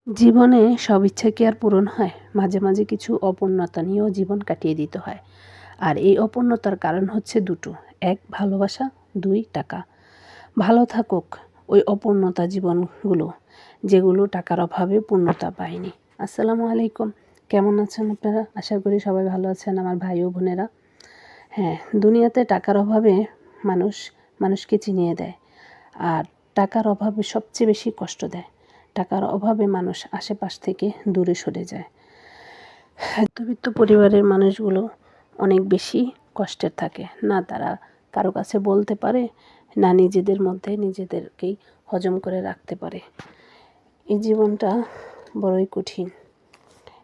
জীবনে সব ইচ্ছা কি আর পূরণ হয়? মাঝে মাঝে কিছু অপূর্ণতা নিয়েও জীবন কাটিয়ে দিতে হয়। আর এই অপূর্ণতার কারণ হচ্ছে দুটো। এক, ভালোবাসা। দুই, টাকা। ভালো থাকুক ওই অপূর্ণতা জীবনগুলো, যেগুলো টাকার অভাবে পূর্ণতা পায়নি। আসসালামু আলাইকুম। কেমন আছেন আপনারা? আশা করি সবাই ভালো আছেন আমার ভাই ও বোনেরা। হ্যাঁ, দুনিয়াতে টাকার অভাবে মানুষকে চিনিয়ে দেয়। আর টাকার অভাবে সবচেয়ে বেশি কষ্ট দেয়। টাকার অভাবে মানুষ আশেপাশ থেকে দূরে সরে যায়। মধ্যবিত্ত পরিবারের মানুষগুলো অনেক বেশি কষ্টের থাকে, না তারা কারো কাছে বলতে পারে, না নিজেদের মধ্যে নিজেদেরকেই হজম করে রাখতে পারে। এই জীবনটা বড়ই কঠিন।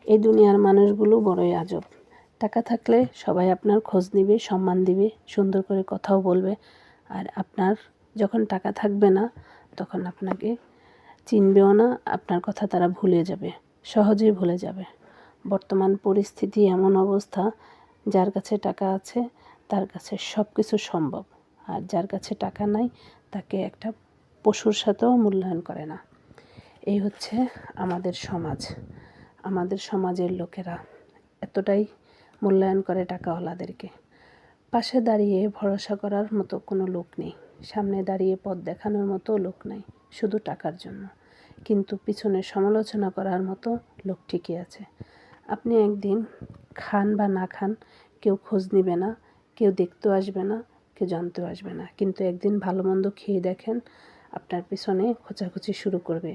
এই দুনিয়ার মানুষগুলো বড়ই আজব। টাকা থাকলে সবাই আপনার খোঁজ নেবে, সম্মান দিবে, সুন্দর করে কথাও বলবে। আর আপনার যখন টাকা থাকবে না, তখন আপনাকে চিনবেও না, আপনার কথা তারা ভুলে যাবে, সহজেই ভুলে যাবে। বর্তমান পরিস্থিতি এমন অবস্থা, যার কাছে টাকা আছে তার কাছে সব কিছু সম্ভব। আর যার কাছে টাকা নাই তাকে একটা পশুর সাথেও মূল্যায়ন করে না। এই হচ্ছে আমাদের সমাজ। আমাদের সমাজের লোকেরা এতটাই মূল্যায়ন করে টাকাওয়ালাদেরকে। পাশে দাঁড়িয়ে ভরসা করার মতো কোনো লোক নেই, সামনে দাঁড়িয়ে পথ দেখানোর মতো লোক নাই, শুধু টাকার জন্য। কিন্তু পিছনে সমালোচনা করার মতো লোক ঠিকই আছে। আপনি একদিন খান বা না খান, কেউ খোঁজ নেবে না, কেউ দেখতেও আসবে না, কেউ জানতেও আসবে না। কিন্তু একদিন ভালো মন্দ খেয়ে দেখেন, আপনার পিছনে খোঁচাখুচি শুরু করবে,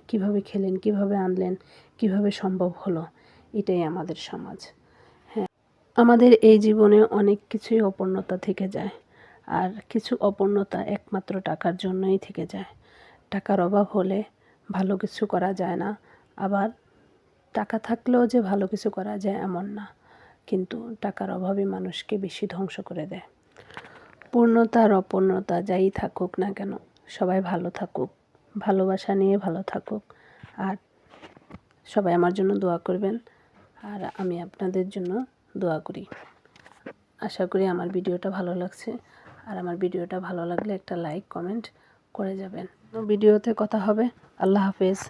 কিভাবে খেলেন, কিভাবে আনলেন, কিভাবে সম্ভব হলো। এটাই আমাদের সমাজ। আমাদের এই জীবনে অনেক কিছুই অপূর্ণতা থেকে যায়। আর কিছু অপূর্ণতা একমাত্র টাকার জন্যই থেকে যায়। টাকার অভাব হলে ভালো কিছু করা যায় না, আবার টাকা থাকলেও যে ভালো কিছু করা যায় এমন না। কিন্তু টাকার অভাবে মানুষকে বেশি ধ্বংস করে দেয়। পূর্ণতা আর অপূর্ণতা যাই থাকুক না কেন, সবাই ভালো থাকুক, ভালোবাসা নিয়ে ভালো থাকুক। আর সবাই আমার জন্য দোয়া করবেন, আর আমি আপনাদের জন্য দোয়া করি। আশা করি আমার ভিডিওটা ভালো লাগছে। আর আমার ভিডিওটা ভালো লাগলে একটা লাইক, কমেন্ট করে যাবেন। ভিডিওতে কথা হবে। আল্লাহ হাফেজ।